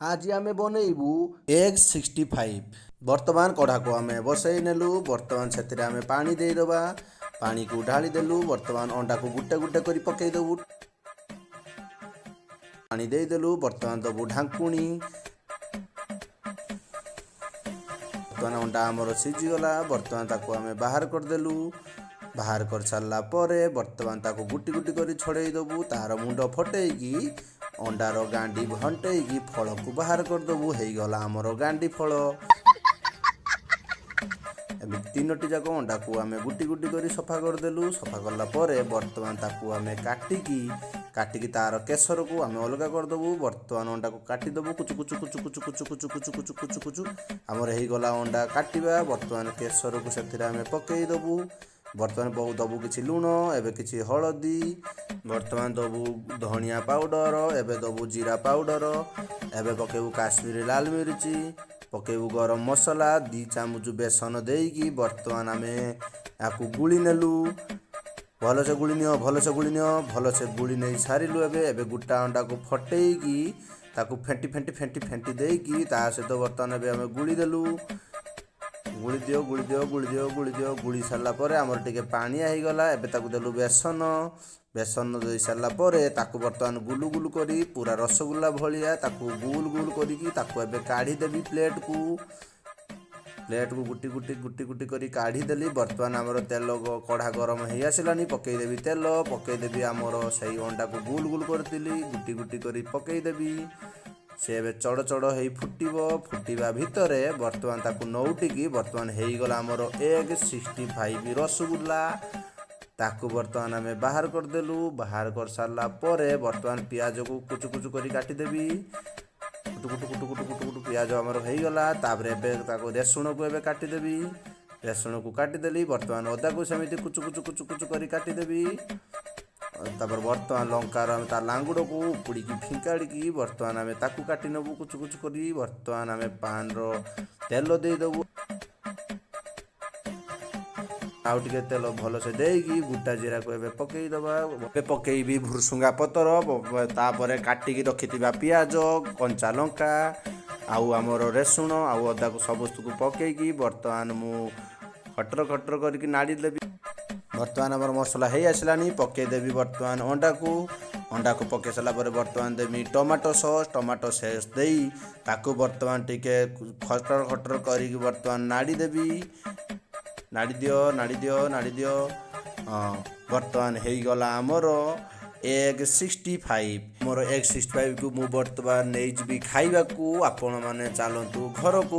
आज आम बनइबू एग 65। बर्तमान कढ़ा को आम बसई नेलु। बर्तमान से आम पानी देदेबा। पानी को ढाली देलु। बर्तमान अंडा को गुटे गुटे कर पकईदेबू। पानी देदेलु। बर्तमान दबू ढांकुणी। बर्तमान अंडा आमर सीझीगला। बर्तमान ताको आम बाहर करदेलु। बाहर कर सारा पर बर्तमान ताको गुटी गुटी कर छड़े देबू। तार मुंड फटेगी अंडार गांडी भंटेगी फल को बाहर करदेबू। गला आमर गांडी फल। तीनोटी जाक अंडा को आम गुटी गुटी कर सफा करदेलु। सफा कला पर बर्तमान ताको आम काटिकी तार केसर को आम अलग करदेबू। बर्तमान अंडा को काटिदेबू। कुचु कुचु कुचु कुचु कुचु कुचु कुचु कुचु कुचु कुचु आमर गला अंडा काटिबा। बर्तमान केसर को से आम पकईदेबू। बर्तमान दबू किछि लुण, एबे किछि हलदी, बर्तमान दबू धनिया पाउडर, एबे दबू जीरा पाउडर, एबे पकेबू काश्मीरी लाल मिर्ची, पकेबू गरम मसला, 2 चामच बेसन देकी बर्तमान आमे याकू गुली नेलु। भलसे गुली नियो, भलसे गुली नियो। भलसे गुली नहीं सारिलु। एबे गुटा अंडा को फटेईकी ताकू फेंटी फेंटी फेंटी फेंटी देकी ता सहित बर्तमान एबे आमे गुली देलु। गुड़ी दियो गुड़ी दियो गुड़ी दियो गुड़ी दियो। गुड़ी सारा पर आमर टिके पानिया हो गला। एबे ताकू देलु बेसन। बेसन दे सारा पर ताकू बर्तमान गुलु गुलु करी पूरा रसगुल्ला भलिया ताकू गुल गुल करिकी ताकू एबे काढ़ी देबी प्लेट को गुटी गुटी गुटी गुटी करी काढ़ी देली। बर्तमान आमर तेल कढ़ा गरम हो आसलानी। पकई देबी तेल। पकई देबी आमर सही अंडा को गुल गुल करतिली गुटी गुटी करी पकई देबी। से चढ़ चढ़ हो फुटिबा भितर बर्तमान ताकू नौटिकी बर्तमान हो गला आमर एग 65 रसगुल्ला। ताकू बर्तमान आम बाहर करदेलु। बाहर कर सारा पर बर्तमान पियाज को कुचु कुचु करी काटिदेबी। कुटु कुटु कुटु कुटु कुटु कुटु पियाज आमर हो गला। तापर एबे ताकू रेसुण को एबे काटिदेबी। रेसुण को काटिदेली। बर्तमान अदा को सेमिति कुचु कुचु कुचु कुचु करी काटिदेबी। तापर बर्तमान लंकार ता लांगुड़ को उपुड़ी फिंकाड़ी बर्तमान आम ताकू काटी नबू कुचु कुचु करी। बर्तमान आम पान रो तेल देदेबू। आउ टिके तेल भलसे देकी गुटा जीरा को एबे पकई दबा। पकईबी भुरसुंगा पतर। तापर काटिकी रखिथिबा पियाज, कंचा लंका, आउ आमर रेसुण, आउ अदा को सबस्त को पकईकी बर्तमान मु खटर खटर करके नाड़ी देबी। बर्तमान आमर मसला हो आसलानी। पकई देबी बर्तमान अंडा को पकई सारा पर बर्तमान देबी टमाटो सॉस देई ताकू बर्तमान टिके खटर खटर करिकी बर्तमान नाड़ी देबी। नाड़ी दियो नाड़ी दियो नाड़ी दियो। बर्तमान हो गला आमर एग 65। मोर एग 65 को मु बर्तमान नहीं जी खाइबा को। आपण माने चलतु घर को।